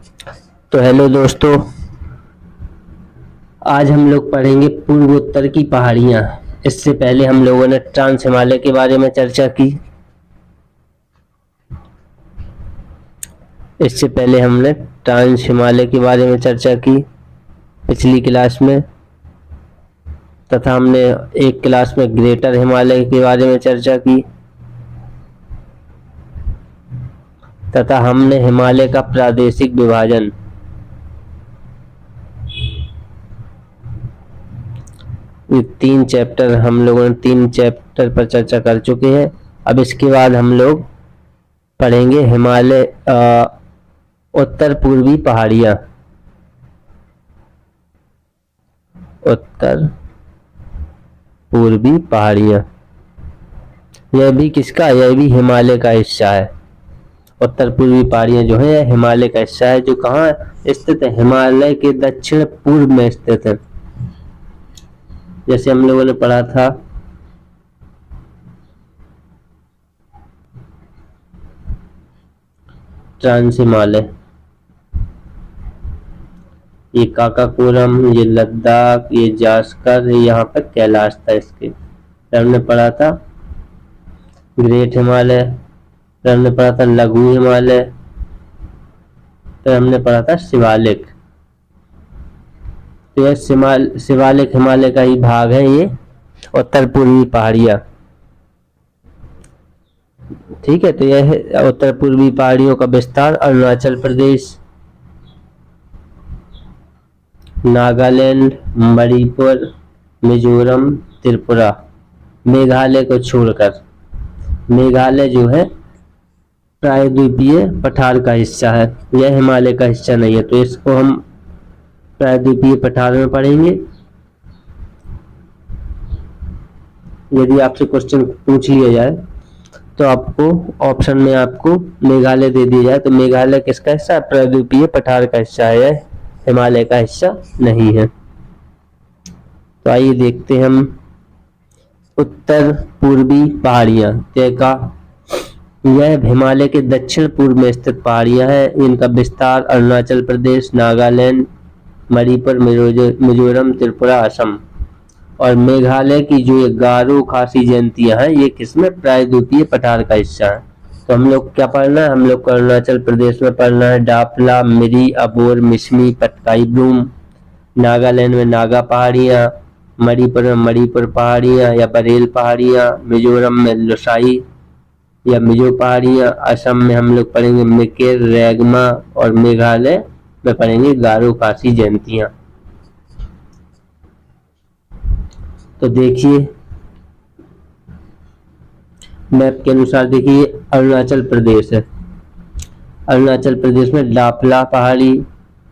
तो हेलो दोस्तों, आज हम लोग पढ़ेंगे पूर्वोत्तर की पहाड़ियाँ। इससे पहले हम लोगों ने ट्रांस हिमालय के बारे में चर्चा की। इससे पहले हमने ट्रांस हिमालय के बारे में चर्चा की पिछली क्लास में, तथा हमने एक क्लास में ग्रेटर हिमालय के बारे में चर्चा की, तथा हमने हिमालय का प्रादेशिक विभाजन ये हम लोगों ने 3 चैप्टर पर चर्चा कर चुके हैं। अब इसके बाद हम लोग पढ़ेंगे हिमालय उत्तर पूर्वी पहाड़ियाँ। उत्तर पूर्वी पहाड़ियाँ, यह भी किसका, यह भी हिमालय का हिस्सा है। उत्तर पूर्वी पहाड़ियाँ जो है हिमालय का हिस्सा है, जो कहाँ स्थित है, हिमालय के दक्षिण पूर्व में स्थित है। जैसे हम लोगों ने पढ़ा था ट्रांस हिमालय, ये काकाकोरम, ये लद्दाख, ये जास्कर, यहाँ पर कैलाश था। इसके हमने पढ़ा था ग्रेट हिमालय, फिर हमने पढ़ा था लघु हिमालय, फिर हमने पढ़ा था शिवालिक। तो यह शिवालिक हिमालय का ही भाग है, ये उत्तर पूर्वी पहाड़ियाँ। ठीक है, तो यह है उत्तर पूर्वी पहाड़ियों का विस्तार अरुणाचल प्रदेश, नागालैंड, मणिपुर, मिजोरम, त्रिपुरा, मेघालय को छोड़कर। मेघालय जो है प्रायद्वीपीय पठार का हिस्सा है, यह हिमालय का हिस्सा नहीं है, तो इसको हम प्रायद्वीपीय पठार में पढ़ेंगे। यदि आपसे क्वेश्चन पूछ लिया जाए तो आपको ऑप्शन में आपको मेघालय दे दिया जाए तो मेघालय किसका हिस्सा है, प्रायद्वीपीय पठार का हिस्सा है, हिमालय का हिस्सा नहीं है। तो आइए देखते हैं हम उत्तर पूर्वी पहाड़ियाँ का। यह हिमालय के दक्षिण पूर्व में स्थित पहाड़ियाँ हैं। इनका विस्तार अरुणाचल प्रदेश, नागालैंड, मणिपुर, मिजोरम, त्रिपुरा, असम और मेघालय की जो ये गारो खासी जयंतियाँ हैं, ये किसमें, प्रायद्वीपीय पठार का हिस्सा है। तो हम लोग क्या पढ़ना है, हम लोग को अरुणाचल प्रदेश में पढ़ना है डापला, मिरी, अबोर, मिसमी, पटकाई ब्लूम। नागालैंड में नागा पहाड़ियाँ, मणिपुर में मणिपुर पहाड़ियाँ या बरेल पहाड़ियाँ, मिजोरम में लोसाई या मिजो पहाड़ियाँ, असम में हम लोग पढ़ेंगे मिकिर, रेगमा और मेघालय में पढ़ेंगे गारो खासी जयंतियाँ। तो देखिए मैप के अनुसार, देखिए अरुणाचल प्रदेश है। अरुणाचल प्रदेश में लापला पहाड़ी,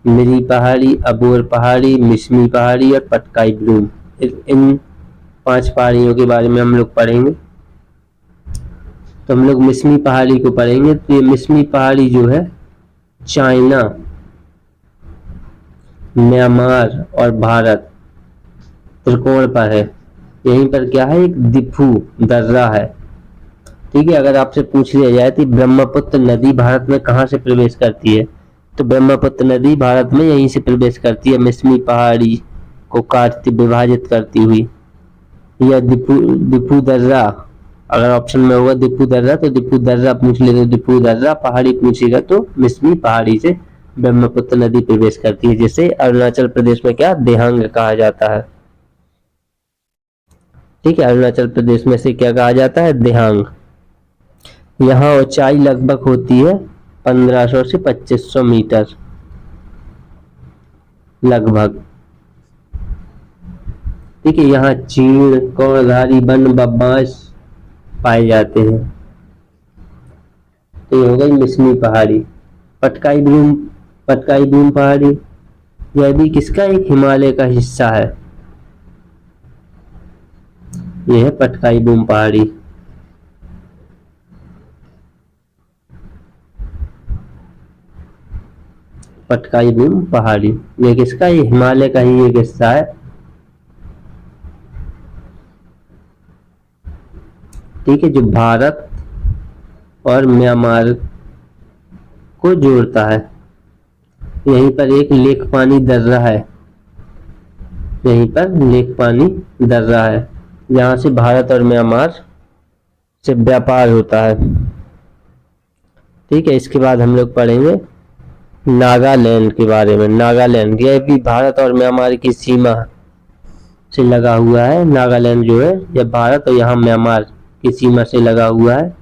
मिरी पहाड़ी, अबोर पहाड़ी, मिसमी पहाड़ी और पटकाई ब्लूम, इन 5 पहाड़ियों के बारे में हम लोग पढ़ेंगे। तो हम लोग मिसमी पहाड़ी को पढ़ेंगे। तो ये मिसमी पहाड़ी जो है चाइना, म्यांमार और भारत त्रिकोण पर है। यहीं पर क्या है, एक दिफू दर्रा है। ठीक है, अगर आपसे पूछ लिया जाए तो ब्रह्मपुत्र नदी भारत में कहाँ से प्रवेश करती है, तो ब्रह्मपुत्र नदी भारत में यहीं से प्रवेश करती है, मिसमी पहाड़ी को काटती, विभाजित करती हुई। यह दिफू दर्रा, अगर ऑप्शन में होगा दिफू दर्रा तो दिफू दर्रा पूछ ले तो दिफू दर्रा, पहाड़ी पूछेगा तो मिसमी पहाड़ी से ब्रह्मपुत्र नदी प्रवेश करती है, जिसे अरुणाचल प्रदेश में क्या, देहांग कहा जाता है। ठीक है, अरुणाचल प्रदेश में से क्या कहा जाता है, देहांग। यहाँ ऊंचाई लगभग होती है 1500 से 2500 मीटर लगभग। ठीक है, यहाँ चीड़, कौड़धारी वन व बांस पाए जाते हैं। तो ये हो गई मिसमी पहाड़ी। पटकाई ब्लूम पहाड़ी, यह भी किसका, एक हिमालय का हिस्सा है। यह है पटकाई ब्लूम पहाड़ी। पटकाई ब्लूम पहाड़ी ये किसका, ये हिमालय का ही एक हिस्सा है। ठीक है, जो भारत और म्यांमार को जोड़ता है। यहीं पर एक लेक पानी दर रहा है, यहीं पर लेक पानी दर रहा है, जहां से भारत और म्यांमार से व्यापार होता है। ठीक है, इसके बाद हम लोग पढ़ेंगे नागालैंड के बारे में। नागालैंड यह भी भारत और म्यांमार की सीमा से लगा हुआ है। नागालैंड जो है यह भारत और यहाँ म्यांमार की सीमा से लगा हुआ है।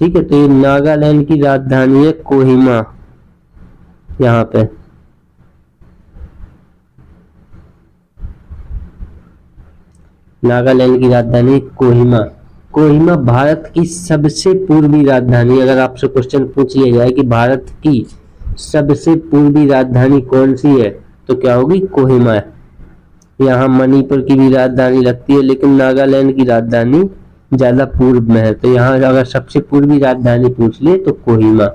ठीक है, तो ये नागालैंड की राजधानी है कोहिमा। यहाँ पे नागालैंड की राजधानी कोहिमा। कोहिमा भारत की सबसे पूर्वी राजधानी, अगर आपसे क्वेश्चन पूछ लिया जाए कि भारत की सबसे पूर्वी राजधानी कौन सी है, तो क्या होगी? कोहिमा है। यहाँ मणिपुर की भी राजधानी लगती है, लेकिन नागालैंड की राजधानी ज्यादा पूर्व में है, तो यहाँ अगर सबसे पूर्वी राजधानी पूछ ले तो कोहिमा।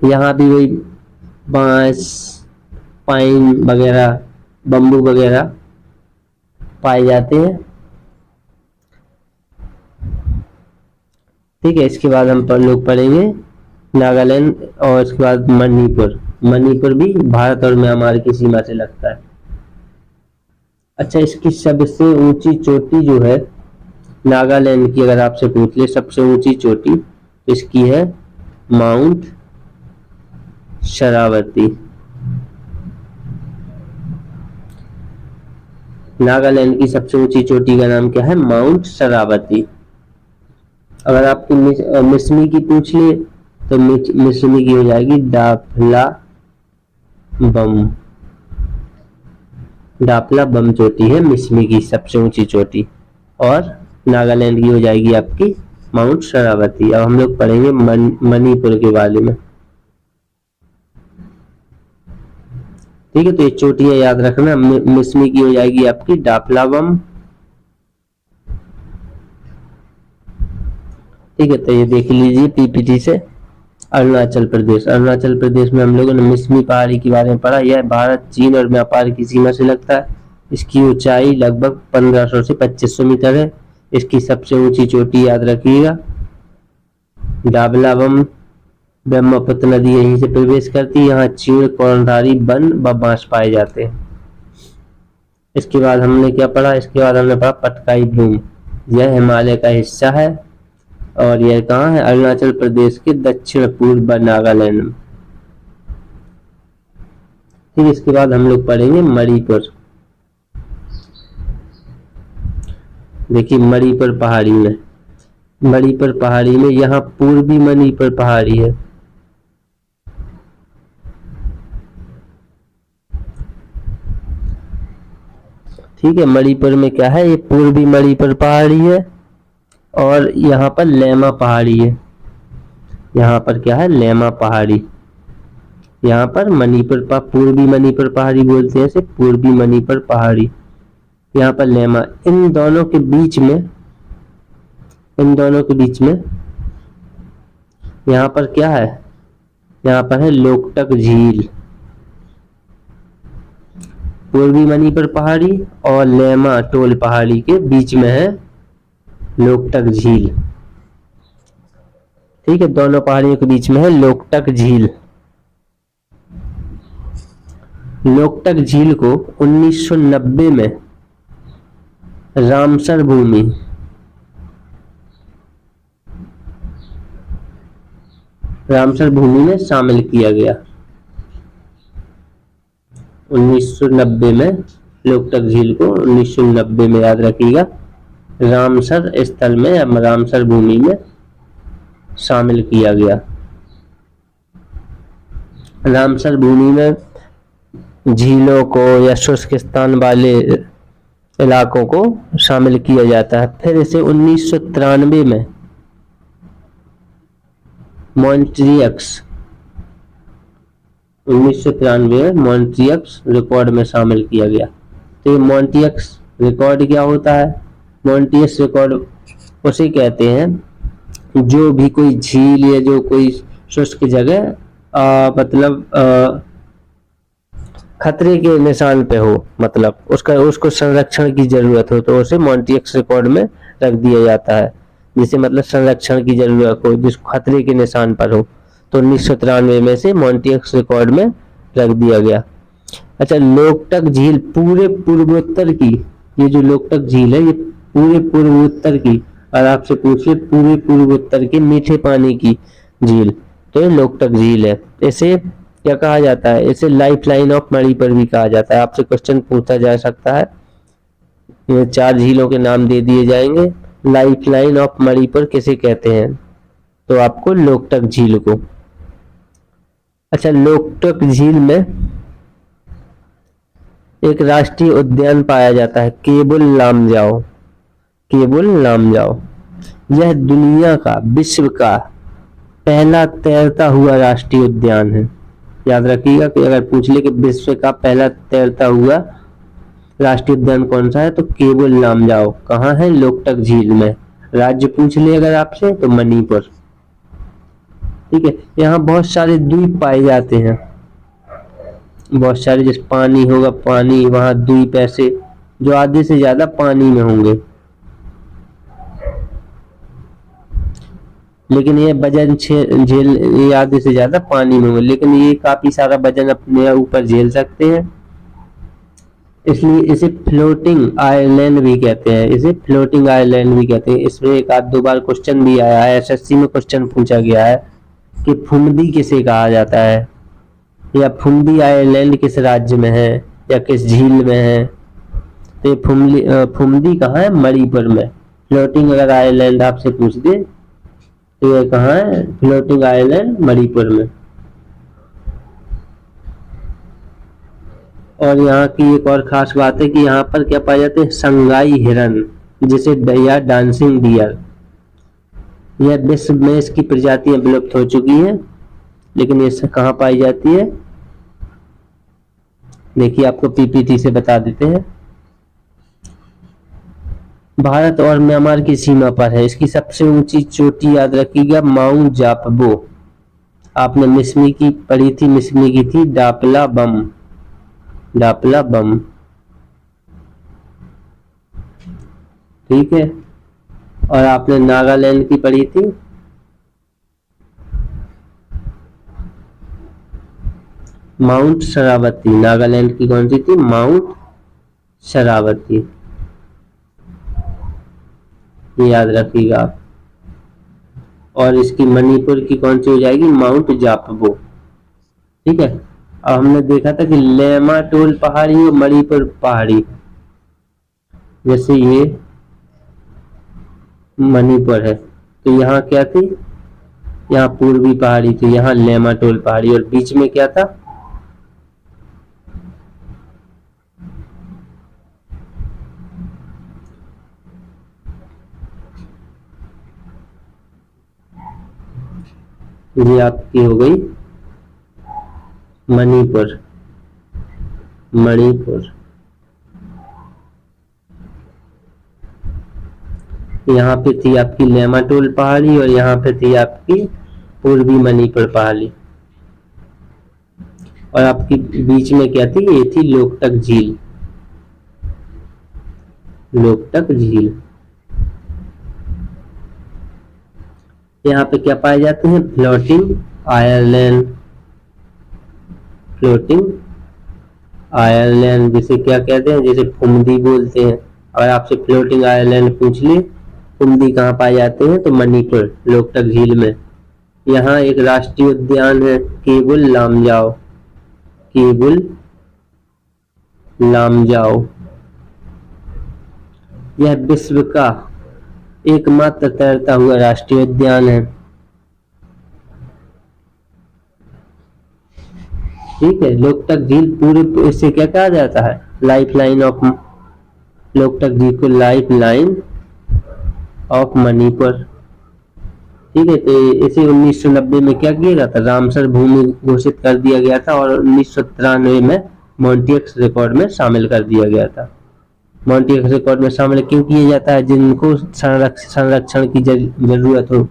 यहाँ भी वही बांस, पाइन वगैरह, बम्बू वगैरह पाए जाते हैं। ठीक है, इसके बाद हम लोग पढ़ेंगे नागालैंड, और इसके बाद मणिपुर। मणिपुर भी भारत और म्यांमार की सीमा से लगता है। अच्छा, इसकी सबसे ऊंची चोटी जो है नागालैंड की, अगर आपसे पूछ ले सबसे ऊंची चोटी, तो इसकी है माउंट शरावती। नागालैंड की सबसे ऊंची चोटी का नाम क्या है? माउंट शरावती। अगर आपकी मिसमी की पूछ ले तो मिसमी की हो जाएगी डापला बम। डापला बम चोटी है मिसमी की सबसे ऊंची चोटी, और नागालैंड की हो जाएगी आपकी माउंट शरावती। अब हम लोग पढ़ेंगे मणिपुर के बारे में। ठीक है, तो ये चोटियां याद रखना। मिसमी की हो जाएगी आपकी डापला बम। ठीक है, तो ये देख लीजिए पीपीटी से। अरुणाचल प्रदेश, अरुणाचल प्रदेश में हम लोगों ने मिसमी पहाड़ी के बारे में पढ़ा। यह भारत, चीन और नेपाल की सीमा से लगता है। इसकी ऊंचाई लगभग 1500 से 2500 मीटर है। इसकी सबसे ऊंची चोटी याद रखिएगा डाबलाबम। ब्रह्मपुत्र नदी यहीं से प्रवेश करती है। यहाँ चीड़, कर्णधारी वन व बांस पाए जाते हैं। इसके बाद हमने क्या पढ़ा? इसके बाद हमने पढ़ा पटकाई ब्लूम। यह हिमालय का हिस्सा है, और यह कहाँ है? अरुणाचल प्रदेश के दक्षिण पूर्व नागालैंड में। फिर इसके बाद हम लोग पढ़ेंगे मणिपुर। देखिए मणिपुर पहाड़ी में, मणिपुर पहाड़ी में यहाँ पूर्वी मणिपुर पहाड़ी है। ठीक है, मणिपुर में क्या है? ये पूर्वी मणिपुर पहाड़ी है, और यहाँ पर लेमा पहाड़ी है। यहाँ पर क्या है? लेमा पहाड़ी। यहाँ पर मणिपुर पूर्वी मणिपुर पहाड़ी बोलते हैं इसे, पूर्वी मणिपुर पहाड़ी। यहाँ पर लेमा। इन दोनों के बीच में, इन दोनों के बीच में यहाँ पर क्या है? यहाँ पर है लोकटक झील। पूर्वी मणिपुर पहाड़ी और लेमा टोल पहाड़ी के बीच में है लोकटक झील। ठीक है, दोनों पहाड़ियों के बीच में है लोकटक झील। लोकटक झील को 1990 में रामसर भूमि, रामसर भूमि में शामिल किया गया। 1990 में लोकटक झील को 1990 में याद रखिएगा रामसर स्थल में, रामसर भूमि में शामिल किया गया। रामसर भूमि में झीलों को या शुष्क स्थान वाले इलाकों को शामिल किया जाता है। फिर इसे 1993 में मॉन्ट्रियक्स, 1993 में मॉन्ट्रियक्स रिकॉर्ड में शामिल किया गया। तो ये मॉन्ट्रियक्स रिकॉर्ड क्या होता है? मॉन्ट्रियक्स रिकॉर्ड उसे कहते हैं जो भी कोई झील या जो कोई शुष्क जगह मतलब खतरे के निशान पे हो, मतलब उसको संरक्षण की जरूरत हो, तो उसे मॉन्टिएक्स रिकॉर्ड में रख दिया जाता है। जिसे मतलब संरक्षण की जरूरत हो, जिस खतरे के निशान पर हो, तो 1993 में से मॉन्टिएक्स रिकॉर्ड में रख दिया गया। अच्छा, लोकटक झील पूरे पूर्वोत्तर की, ये जो लोकटक झील है ये पूरे पूर्वोत्तर की, और आपसे पूछे पूरे पूर्वोत्तर के मीठे पानी की झील, तो ये लोकटक झील है। इसे क्या कहा जाता है? इसे लाइफ लाइन ऑफ मणिपुर भी कहा जाता है। आपसे क्वेश्चन पूछा जा सकता है, ये 4 झीलों के नाम दे दिए जाएंगे। लाइफ लाइन ऑफ मणिपुर किसे कहते हैं? तो आपको लोकटक झील को। अच्छा, लोकटक झील में एक राष्ट्रीय उद्यान पाया जाता है, केबुल लामजाओ। केबुल लामजाओ, यह दुनिया का, विश्व का पहला तैरता हुआ राष्ट्रीय उद्यान है। याद रखिएगा कि अगर पूछ ले कि विश्व का पहला तैरता हुआ राष्ट्रीय उद्यान कौन सा है, तो केबुल लामजाओ कहाँ है? लोकटक झील में। राज्य पूछ ले अगर आपसे तो मणिपुर। ठीक है, यहाँ बहुत सारे द्वीप पाए जाते हैं, बहुत सारे, जैसे पानी होगा, पानी, वहां द्वीप ऐसे जो आधे से ज्यादा पानी में होंगे। लेकिन ये वजन झेल, ये आधे से ज्यादा पानी में होंगे, लेकिन ये काफी सारा वजन अपने ऊपर झेल सकते हैं, इसलिए इसे फ्लोटिंग आइलैंड भी कहते हैं। इसे फ्लोटिंग आइलैंड भी कहते हैं। इसमें एक आध दो बार क्वेश्चन भी आया है, एसएससी में क्वेश्चन पूछा गया है कि फुमदी किसे कहा जाता है, या फुमदी आइलैंड किस राज्य में है, या किस झील में है। तो ये फुमदी कहाँ है? मणिपुर में। फ्लोटिंग अगर आइलैंड आपसे पूछ दे तो ये कहाँ है? फ्लोटिंग आइलैंड मणिपुर में। और यहाँ की एक और खास बात है कि यहाँ पर क्या पाए जाते हैं? संगाई हिरन, जिसे या डांसिंग डियर। यह विश्व में इसकी प्रजातियां विलुप्त हो चुकी हैं, लेकिन ये कहाँ पाई जाती है? देखिए, आपको पीपीटी से बता देते हैं। भारत और म्यांमार की सीमा पर है। इसकी सबसे ऊंची चोटी याद रखिएगा, माउंट जापबो। आपने मिसमी की पढ़ी थी, मिसमी की थी डापला बम, डापला बम। ठीक है, और आपने नागालैंड की पढ़ी थी माउंट शरावती। नागालैंड की कौन सी थी? माउंट शरावती, ये याद रखिएगा आप। और इसकी मणिपुर की कौन सी हो जाएगी? माउंट जापबो। ठीक है, अब हमने देखा था कि लेमाटोल पहाड़ी और मणिपुर पहाड़ी, जैसे ये मणिपुर है, तो यहाँ क्या थी? यहाँ पूर्वी पहाड़ी थी, यहाँ लेमाटोल पहाड़ी, और बीच में क्या था? ये आपकी हो गई मणिपुर। मणिपुर यहाँ पे थी आपकी लेमाटोल पहाड़ी, और यहाँ पे थी आपकी पूर्वी मणिपुर पहाड़ी, और आपकी बीच में क्या थी? ये थी लोकटक झील। लोकटक झील। यहाँ पे क्या पाए जाते हैं? Floating island. फ्लोटिंग आइलैंड, जिसे क्या कहते हैं? जिसे फुमदी बोलते हैं। और आपसे फ्लोटिंग आइलैंड पूछ ले, फुमदी कहाँ पाए जाते हैं? तो मणिपुर, लोकटक झील में। यहाँ एक राष्ट्रीय उद्यान है, केबुल लामजाओ। केबुल लामजाओ, यह विश्व का एकमात्र तैरता हुआ राष्ट्रीय उद्यान है। ठीक है, लोकटक झील पूरे, इससे क्या कहा जाता है? लाइफ लाइन ऑफ, लोकटक झील को लाइफ लाइन ऑफ मणिपुर। ठीक है, तो इसे 1990 में क्या किया गया था? रामसर भूमि घोषित कर दिया गया था, और 1993 में मॉन्टिएक्स रिकॉर्ड में शामिल कर दिया गया था। मॉन्टिएक्स रिकॉर्ड में शामिल क्यों किया जाता है? जिनको संरक्षण की जरूरत हो।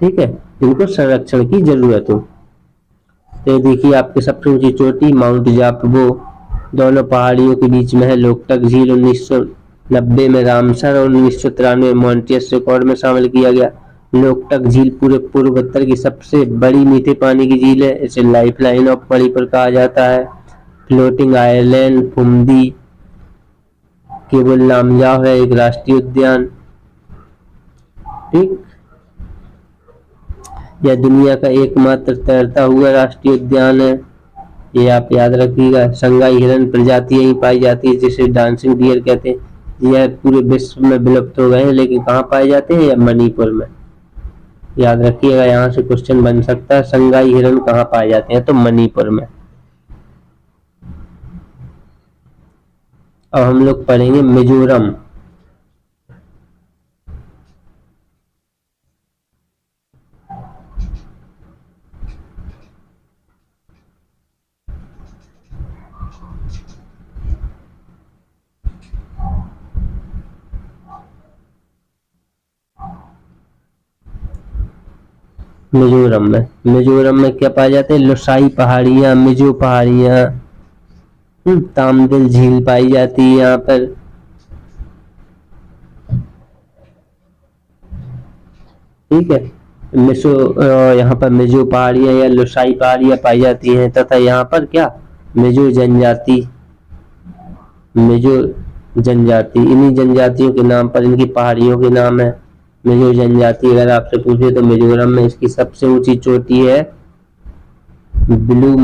ठीक है, जिनको संरक्षण की जरूरत हो। तो देखिए आपकी सबसे ऊंची चोटी माउंट जापगो दोनों पहाड़ियों के बीच में है। लोकटक झील 1990 में रामसर और 1993 में मॉन्टियस रिकॉर्ड में शामिल किया गया। लोकटक झील पूरे पूर्वोत्तर की सबसे बड़ी मीठे पानी की झील है। इसे लाइफलाइन ऑफ मणिपुर कहा जाता है। फ्लोटिंग आइलैंड फुमदी केवल नामजाव है एक राष्ट्रीय उद्यान। ठीक, यह दुनिया का एकमात्र तैरता हुआ राष्ट्रीय उद्यान है, ये आप याद रखिएगा। संगाई हिरन प्रजाति यही पाई जाती है जिसे डांसिंग डियर कहते हैं। यह पूरे विश्व में विलुप्त हो गए हैं, लेकिन कहाँ पाए जाते हैं? या मणिपुर में। याद रखिएगा, यहाँ से क्वेश्चन बन सकता है संगाई हिरन कहाँ पाए जाते हैं, तो मणिपुर में। अब हम लोग पढ़ेंगे मिजोरम। मिजोरम में क्या पाए जाते हैं? लोसाई पहाड़ियां, मिजो पहाड़ियां, तामदिल झील पाई जाती है यहाँ पर। ठीक है, यहाँ पर मिजो पहाड़ियां या लोसाई पहाड़ियां पाई जाती हैं, तथा यहाँ पर क्या मिजो जनजाति, इन्हीं जनजातियों के नाम पर इनकी पहाड़ियों के नाम है मिजो जनजाति। अगर आपसे पूछे तो मिजोरम में इसकी सबसे ऊंची चोटी है ब्लू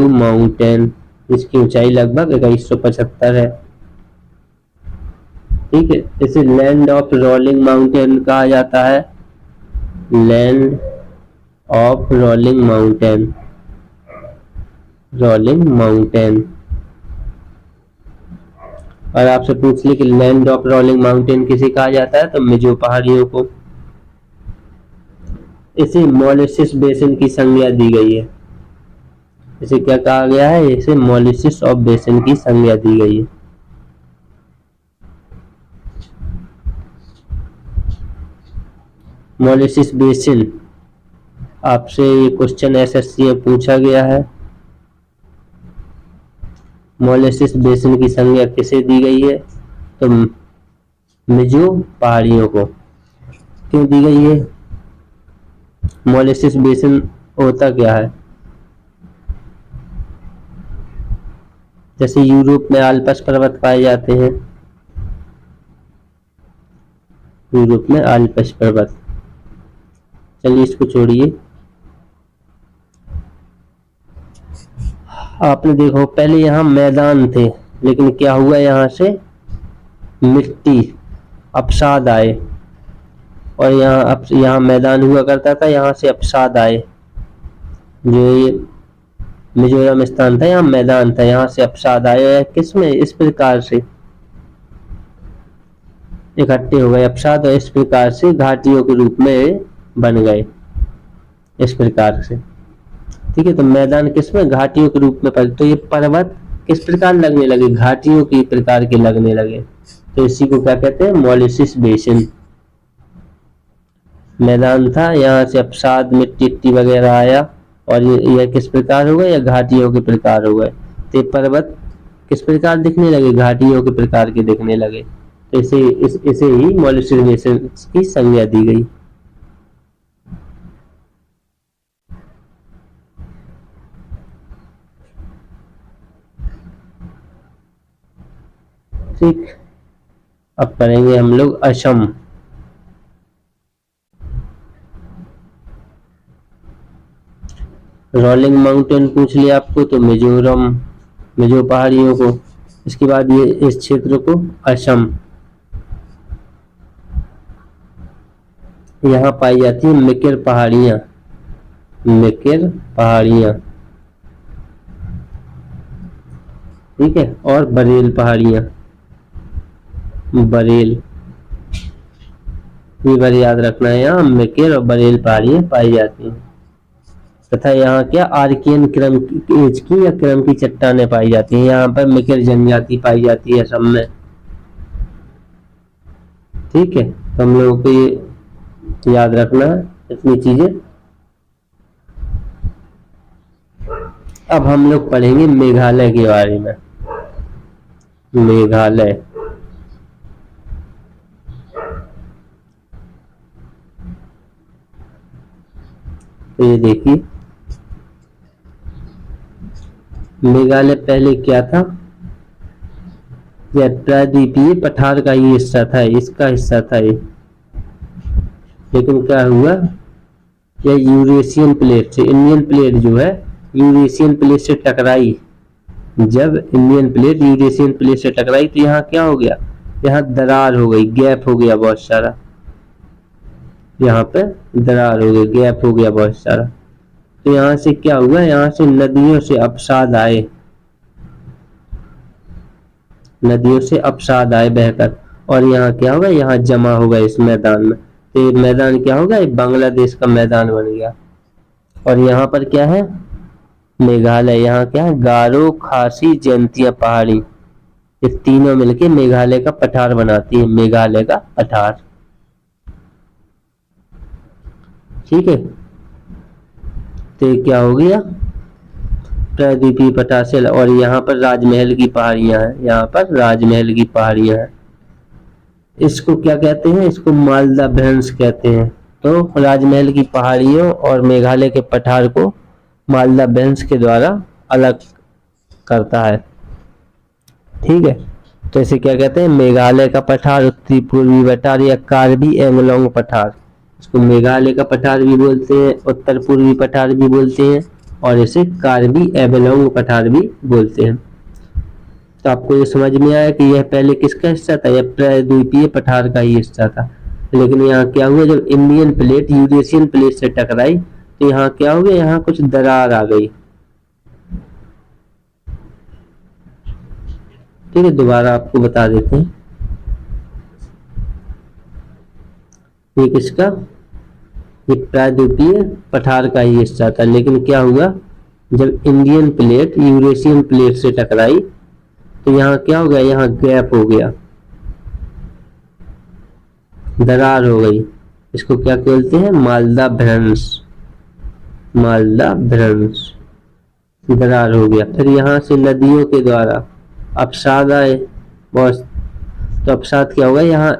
माउंटेन। इसकी ऊंचाई लगभग 2175 है। ठीक है, इसे लैंड ऑफ रोलिंग माउंटेन कहा जाता है। Land of rolling mountain. और आपसे पूछ ले कि लैंड ऑफ रोलिंग माउंटेन किसे कहा जाता है, तो मिजो पहाड़ियों को। इसे मॉलिसिस बेसिन की संज्ञा दी गई है। इसे क्या कहा गया है? इसे मॉलिसिस ऑफ बेसिन की संज्ञा दी गई है। मॉलिसिस बेसिन, आपसे ये क्वेश्चन एसएससी में पूछा गया है। मॉलिसिस बेसिन की संज्ञा किसे दी गई है? तो मिजो पहाड़ियों को। क्यों दी गई है? मॉलिसिस बेसिन होता क्या है? जैसे यूरोप में आल्प्स पर्वत पाए जाते हैं, यूरोप में आल्प्स पर्वत। चलिए इसको छोड़िए। आपने देखो पहले यहाँ मैदान थे, लेकिन क्या हुआ, यहाँ से मिट्टी अपसाद आए, और यहाँ मैदान हुआ करता था, यहाँ से अपसाद आए। जो ये मिजोरम स्थान था यहाँ मैदान था, यहाँ से अपसाद आए। किसमें? इस प्रकार से इकट्ठे हो गए अपसाद, और इस प्रकार से घाटियों के रूप में बन गए, इस प्रकार से। ठीक है, तो मैदान किसमें? घाटियों के रूप में तो ये पर्वत किस प्रकार लगने लगे? घाटियों की प्रकार के लगने लगे, तो इसी को क्या कहते हैं? मॉलिसिस बेसिन। मैदान था, यहाँ से अपसाद मिट्टी वगैरह आया, और ये किस प्रकार हो गए? या घाटियों के प्रकार हो गए। तो पर्वत किस प्रकार दिखने लगे? घाटियों के प्रकार के दिखने लगे। तो इसे ही मॉलिसिस बेसिन की संज्ञा दी गई। ठीक, अब पढ़ेंगे हम लोग असम। रोलिंग माउंटेन पूछ लिया आपको, तो मिजो पहाड़ियों को। इसके बाद ये इस क्षेत्र को असम, यहाँ पाई जाती है मिकिर पहाड़ियां। ठीक है, और बरेल पहाड़ियां। ये बार याद रखना है, यहाँ मिकिर और बरेल पहाड़ियां पाई जाती हैं। तथा यहाँ क्या आर्कियन क्रम एज की या क्रम की चट्टानें पाई जाती हैं। यहाँ पर मिकिर जनजाति पाई जाती है असम में। ठीक है, तो हम लोगों को ये याद रखना है इतनी चीजें। अब हम लोग पढ़ेंगे मेघालय के बारे में। मेघालय, तो ये देखिए मेघालय पहले क्या था, यह प्रायद्वीपीय पठार का ही हिस्सा था, इसका हिस्सा था ये। लेकिन क्या हुआ, यह यूरेशियन प्लेट से, इंडियन प्लेट जो है यूरेशियन प्लेट से टकराई। जब इंडियन प्लेट यूरेशियन प्लेट से टकराई तो यहाँ क्या हो गया, यहाँ दरार हो गई, गैप हो गया बहुत सारा, यहाँ पे दरार हो गई, गैप हो गया बहुत सारा। तो यहाँ से क्या हुआ, यहाँ से नदियों से अपसाद आए, नदियों से अपसाद आए बहकर, और यहाँ क्या होगा, यहाँ जमा होगा इस मैदान में। तो ये मैदान क्या होगा, ये बांग्लादेश का मैदान बन गया। और यहाँ पर क्या है, मेघालय, यहाँ क्या है, गारो, खासी, जयंतिया पहाड़ी, ये तीनों मिलके मेघालय का पठार बनाती है, मेघालय का पठार। ठीक है, तो ये क्या हो गया, प्रायद्वीपीय पठार से। और यहाँ पर राजमहल की पहाड़ियां हैं, यहाँ पर राजमहल की पहाड़ियां हैं। इसको क्या कहते हैं, इसको मालदा भ्रंश कहते हैं। तो राजमहल की पहाड़ियों और मेघालय के पठार को मालदा भ्रंश के द्वारा अलग करता है। ठीक है, तो इसे क्या कहते हैं, मेघालय का पठार, उत्तरी पूर्वी पठार या कार्बी एंगलोंग पठार। इसको मेघालय का पठार भी बोलते हैं, उत्तर पूर्वी पठार भी बोलते हैं, और इसे कार्बी एंगलोंग पठार भी बोलते हैं। तो आपको ये समझ में आया कि यह पहले किसका हिस्सा था, यह प्रायद्वीपीय पठार का ही हिस्सा था। लेकिन यहाँ क्या हुआ, जब इंडियन प्लेट यूरेशियन प्लेट से टकराई तो यहाँ क्या हो गया, यहाँ कुछ दरार आ गई। ठीक है, दोबारा आपको बता देते हैं, ये किसका, ये प्रायद्वीपीय पठार का ही हिस्सा था। लेकिन क्या हुआ, जब इंडियन प्लेट यूरेशियन प्लेट से टकराई तो यहाँ क्या हो गया, यहाँ गैप हो गया, दरार हो गई। इसको क्या बोलते हैं, मालदा भ्रंश, मालदा भ्रंश, दरार हो गया। फिर यहाँ से नदियों के द्वारा अपसाद आए बहुत, तो अपसाद क्या होगा, यहाँ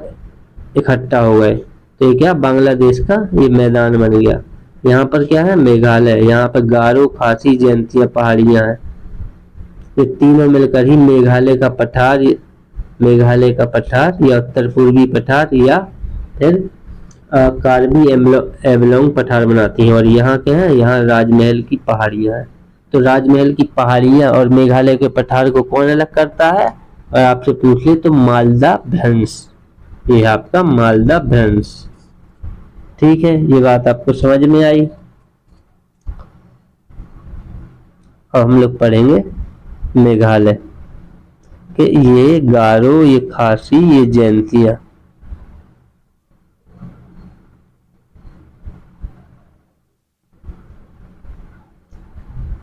इकट्ठा हो गए। तो ये क्या, बांग्लादेश का ये मैदान बन गया। यहाँ पर क्या है, मेघालय, यहाँ पर गारो, खासी, जयंतिया पहाड़ियां हैं। ये तीनों मिलकर ही मेघालय का पठार, मेघालय का पठार या उत्तर पूर्वी पठार या फिर कार्बी एंगलोंग पठार बनाती हैं। और यहाँ क्या है, यहाँ राजमहल की पहाड़ियां हैं। तो राजमहल की पहाड़ियां और मेघालय के पठार को कौन अलग करता है, और आपसे पूछ ले तो मालदा भ्रंश, ये आपका मालदा भ्रंश। ठीक है, ये बात आपको समझ में आई। अब हम लोग पढ़ेंगे मेघालय कि ये गारो, ये खासी, ये जयंतिया।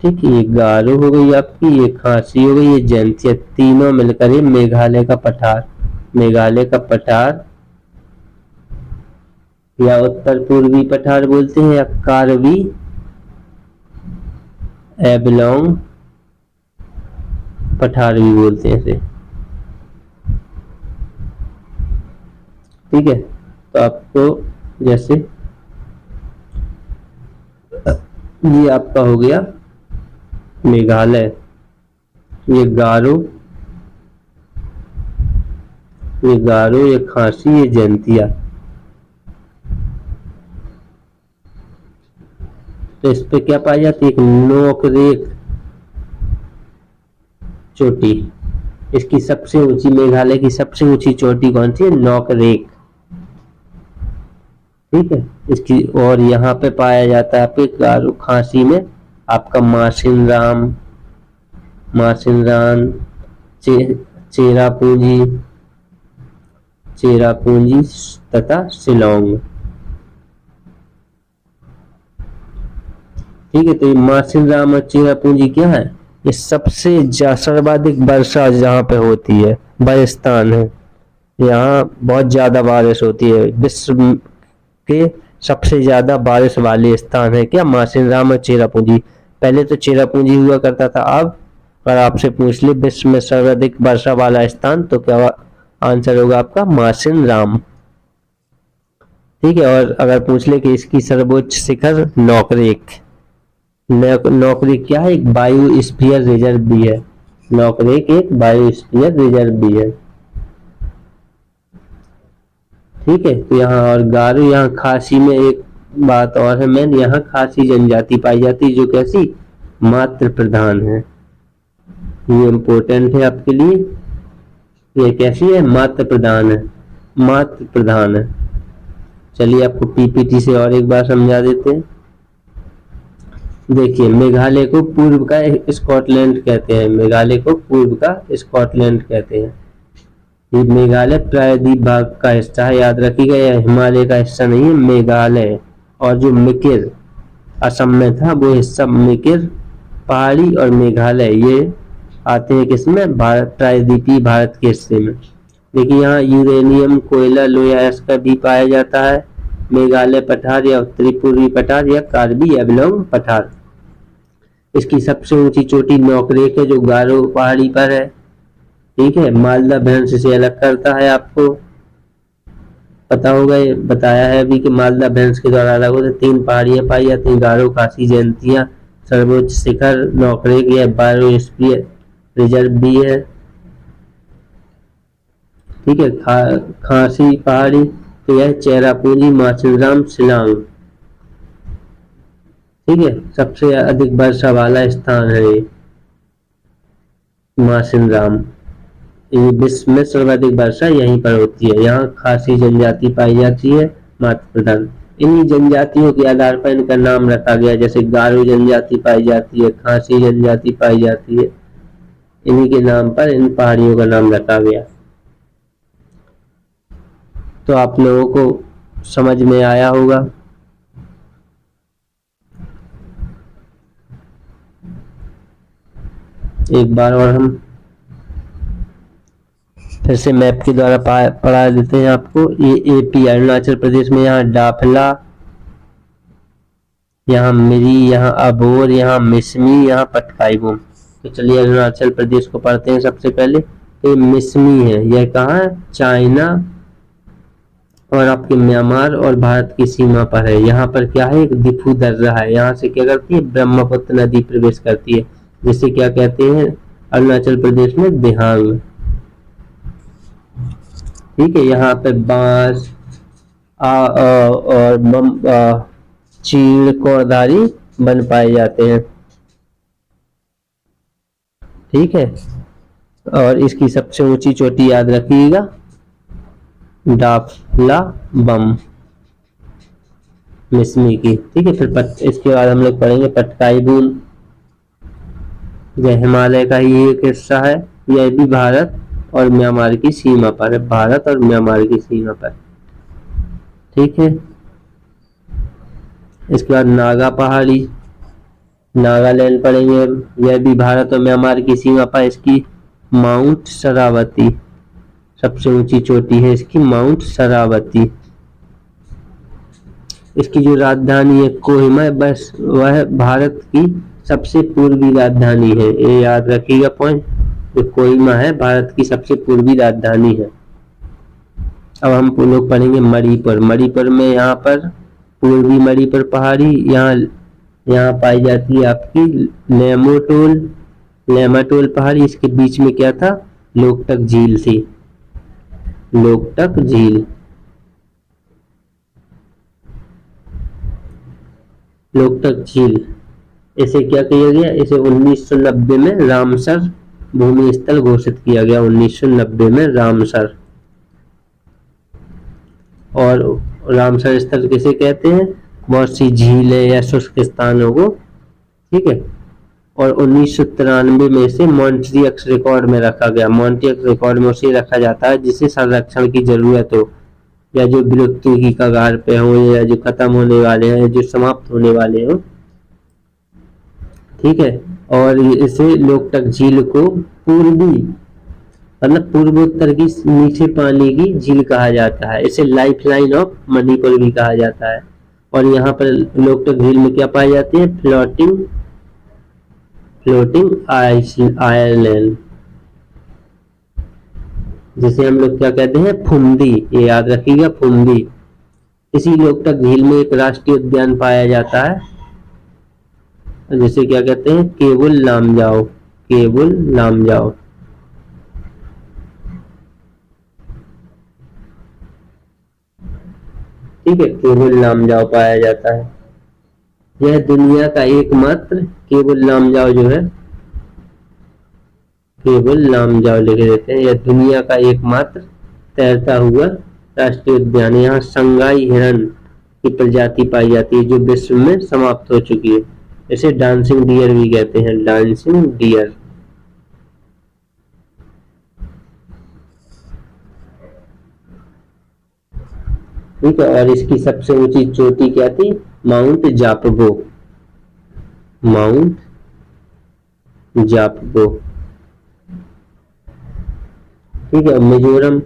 ठीक है, ये गारो हो गई आपकी, ये खासी हो गई, ये जयंतिया, तीनों मिलकर ये मेघालय का पठार, मेघालय का पठार या उत्तर पूर्वी पठार बोलते हैं, या कार्बी एंगलोंग पठार भी बोलते हैं इसे। ठीक है, तो आपको जैसे ये आपका हो गया मेघालय, ये गारो, ये गारो, ये खासी, ये जयंतिया। तो इस पे क्या पाई जाती है, एक नोकरेक चोटी। इसकी सबसे ऊंची, मेघालय की सबसे ऊंची चोटी कौन सी है, नोकरेक। ठीक है, इसकी, और यहाँ पे पाया जाता है आपके गारो खासी में आपका मासिनराम, मासिनराम, चेरापूंजी, चेरापूंजी तथा शिलोंग। ठीक है, तो ये मासिनराम और चेरापूंजी क्या है, ये सबसे सर्वाधिक वर्षा जहाँ पे होती है, वह स्थान है। यहाँ बहुत ज्यादा बारिश होती है, विश्व के सबसे ज्यादा बारिश वाले स्थान है क्या, मासिनराम और चेरापूंजी। पहले तो चेरापूंजी हुआ करता था। अब अगर आपसे पूछ ले विश्व में सर्वाधिक वर्षा वाला स्थान, तो क्या आंसर होगा आपका मासिनराम। ठीक है, और अगर पूछ ले कि इसकी सर्वोच्च शिखर नोकरेक, नोकरेक क्या है, एक बायोस्फीयर रिजर्व भी है। नोकरेक एक बायोस्फीयर रिजर्व भी है। ठीक है, तो यहाँ और गारो, यहाँ खासी में एक बात और है मैन, यहाँ खासी जनजाति पाई जाती है जो कैसी, मातृ प्रधान है। ये इम्पोर्टेंट है आपके लिए, ये कैसी है, मातृ प्रधान है, मातृ प्रधान है। चलिए आपको पीपीटी से और एक बार समझा देते हैं। देखिए, मेघालय को पूर्व का स्कॉटलैंड कहते हैं, मेघालय को पूर्व का स्कॉटलैंड कहते हैं। ये मेघालय प्रायद्वीप भाग का हिस्सा है, याद रखिएगा, यह हिमालय का हिस्सा नहीं है मेघालय। और जो मिकिर असम में था वो हिस्सा, मिकिर पहाड़ी और मेघालय ये आते हैं किसमें, भारत, प्रायद्वीपीय भारत के हिस्से में। देखिए यहाँ यूरेनियम, कोयला, लोहा इसका भी पाया जाता है। मेघालय पठार या उत्तरी पूर्वी पठार या कार्बी एवलोंग पठार। इसकी सबसे ऊंची चोटी नोकरेक है जो गारो पहाड़ी पर है। ठीक है, मालदा भैंस से अलग करता है, आपको पता होगा, ये बताया है अभी कि मालदा भैंस के द्वारा अलग होते। 3 पहाड़ियां पाई जाती हैं, गारो, खासी, जयंतियां। सर्वोच्च शिखर नोकरेक या बायोस्फीयर रिजर्व भी है। ठीक है, खासी पहाड़ी तो यह चेरापूंजी, मासिनराम, शिलांग। ठीक है, सबसे अधिक वर्षा वाला स्थान है ये मासिनराम। ये विश्व में सर्वाधिक वर्षा यहीं पर होती है। यहाँ खासी जनजाति पाई जाती है, मातृ प्रधान। इन्हीं जनजातियों के आधार पर इनका नाम रखा गया, जैसे गारो जनजाति पाई जाती है, खासी जनजाति पाई जाती है, इन्हीं के नाम पर इन पहाड़ियों का नाम रखा गया। तो आप लोगों को समझ में आया होगा। एक बार और हम फिर से मैप के द्वारा पढ़ा देते हैं आपको। ये एपी अरुणाचल प्रदेश में, यहाँ डाफला, यहाँ मिरी, यहाँ अबोर, यहाँ मिसमी, यहाँ पटकाईबूम। तो चलिए अरुणाचल प्रदेश को पढ़ते हैं सबसे पहले। ये मिसमी है, यह कहाँ है, चाइना और आपके म्यांमार और भारत की सीमा पर है। यहाँ पर क्या है, एक दिफू दर्रा है, यहाँ से क्या करती है, ब्रह्मपुत्र नदी प्रवेश करती है, जिसे क्या कहते हैं अरुणाचल प्रदेश में दिहांग। ठीक है, यहाँ पे बांस और चीड़, कोरदारी बन पाए जाते हैं। ठीक है, और इसकी सबसे ऊंची चोटी याद रखिएगा, डाफला बम, मिसमी की। ठीक है, फिर इसके बाद हम लोग पढ़ेंगे पटकाईबूम। यह हिमालय का ही एक हिस्सा है, यह भी भारत और म्यांमार की सीमा पर है, भारत और म्यांमार की सीमा पर। ठीक है, इसके बाद नागा पहाड़ी, नागालैंड पढ़ेंगे, यह भी भारत और म्यांमार की सीमा पर। इसकी माउंट शरावती सबसे ऊंची चोटी है, इसकी माउंट शरावती। इसकी जो राजधानी है कोहिमा, बस वह भारत की सबसे पूर्वी राजधानी है, ये याद रखिएगा पॉइंट। जो कोहिमा है भारत की सबसे पूर्वी राजधानी है। अब हम लोग पढ़ेंगे मणिपुर। मणिपुर में यहाँ पर पूर्वी मणिपुर पहाड़ी, यहाँ पाई जाती है आपकी लेमाटोल पहाड़ी। इसके बीच में क्या था, लोकटक झील थी, लोकटक झील। लोकटक झील, इसे क्या किया गया, इसे 1990 में रामसर भूमि स्थल घोषित किया गया, 1990 में रामसर। और रामसर स्थल किसे कहते हैं, बहुत सी झीलें या शुष्क स्थानों को। ठीक है, और 1993 में इसे मॉन्ट्रियक्स रिकॉर्ड में रखा गया। मॉन्ट्रियक्स रिकॉर्ड में उसे रखा जाता है जिसे संरक्षण की जरूरत हो, या जो विलुप्ति की कगार पे हो, या जो खत्म होने वाले हैं, जो समाप्त होने वाले हो। ठीक है, और इसे लोकटक झील को पूर्वी मतलब पूर्वोत्तर की मीठे पानी की झील कहा जाता है। इसे लाइफलाइन ऑफ मणिपुर भी कहा जाता है। और यहाँ पर लोकटक झील में क्या पाई जाती है, फ्लोटिंग फ्लोटिंग आइलैंड, जिसे हम लोग क्या कहते हैं, फुंदी, ये याद रखिएगा, फुंदी। इसी लोकटक झील में एक राष्ट्रीय उद्यान पाया जाता है, जिसे क्या कहते हैं, केबुल लामजाओ, केबुल लामजाओ। ठीक है, केबुल लामजाओ पाया जाता है। यह दुनिया का एकमात्र, केबुल लामजाओ जो है, केबुल लामजाओ लिख देते हैं, यह दुनिया का एकमात्र तैरता हुआ राष्ट्रीय उद्यान। यहाँ संगाई हिरन की प्रजाति पाई जाती है, जो विश्व में समाप्त हो चुकी है। इसे डांसिंग डियर भी कहते हैं, डांसिंग डियर। ठीक है, और इसकी सबसे ऊंची चोटी क्या थी, माउंट जापगो, माउंट जापगो। ठीक है, मिजोरम,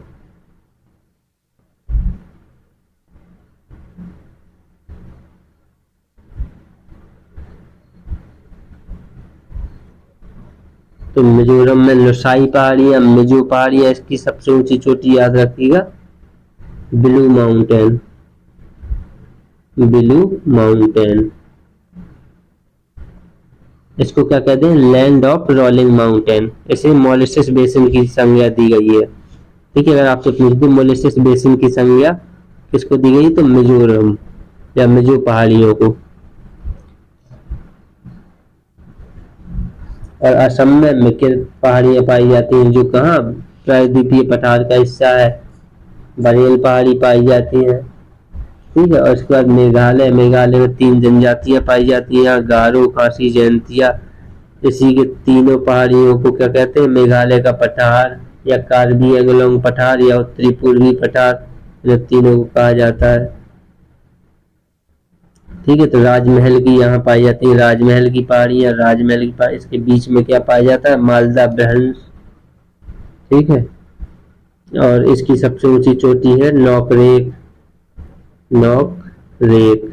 तो मिजोरम में लोसाई पहाड़ी या मिजो पहाड़ी है, इसकी सबसे ऊंची चोटी याद रखिएगा, ब्लू माउंटेन, ब्लू माउंटेन। इसको क्या कहते हैं, लैंड ऑफ रोलिंग माउंटेन। इसे मॉरिशस बेसिन की संज्ञा दी गई है। ठीक है, अगर आपसे पूछते मॉरिशस बेसिन की संज्ञा किसको दी गई, तो मिजोरम या मिजो पहाड़ियों को। और असम में मिकिर पहाड़ियां पाई जाती हैं, जो कहाँ, प्रायद्वीपीय पठार का हिस्सा है। बरेल पहाड़ी पाई जाती है। ठीक है, और उसके बाद मेघालय, मेघालय में 3 जनजातियां पाई जाती हैं, यहाँ गारो, खासी, जयंतिया। इसी के तीनों पहाड़ियों को क्या कहते हैं, मेघालय का पठार या कार्बी एंगलोंग पठार या उत्तरी पूर्वी पठार, जो तीनों को कहा जाता है। ठीक है, तो राजमहल की यहाँ पाई जाती है, राजमहल की पहाड़ियाँ, राजमहल की पहाड़ी, इसके बीच में क्या पाया जाता है, मालदा ब्रहन। ठीक है, और इसकी सबसे ऊंची चोटी है नौकरेक, नौकरेक,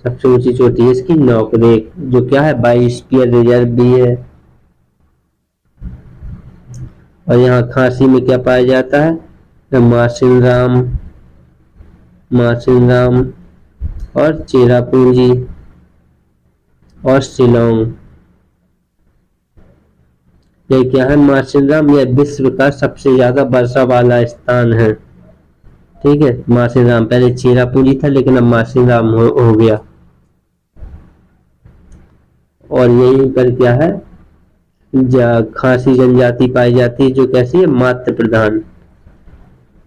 सबसे ऊंची चोटी है इसकी नौकरेक, जो क्या है, बायोस्फीयर रिजर्व भी है। और यहाँ खांसी में क्या पाया जाता है, मासिनराम, मासिनराम और चेरापूंजी और शिलोंग। ये क्या है, मासिनराम, यह विश्व का सबसे ज्यादा वर्षा वाला स्थान है। ठीक है, मासिनराम, पहले चेरापूंजी था लेकिन अब मासिनराम हो गया। और यहीं पर क्या है, खासी जनजाति पाई जाती है, जो कैसी है, मातृ प्रधान,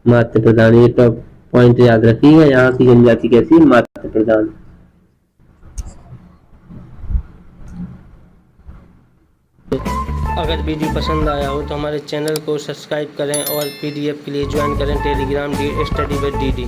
मातृ प्रधान। ये तो पॉइंट याद रखिएगा, यहाँ की जनजाति कैसी है, मातृ प्रधान। अगर वीडियो पसंद आया हो तो हमारे चैनल को सब्सक्राइब करें और PDF के लिए ज्वाइन करें टेलीग्राम स्टडी विद DD।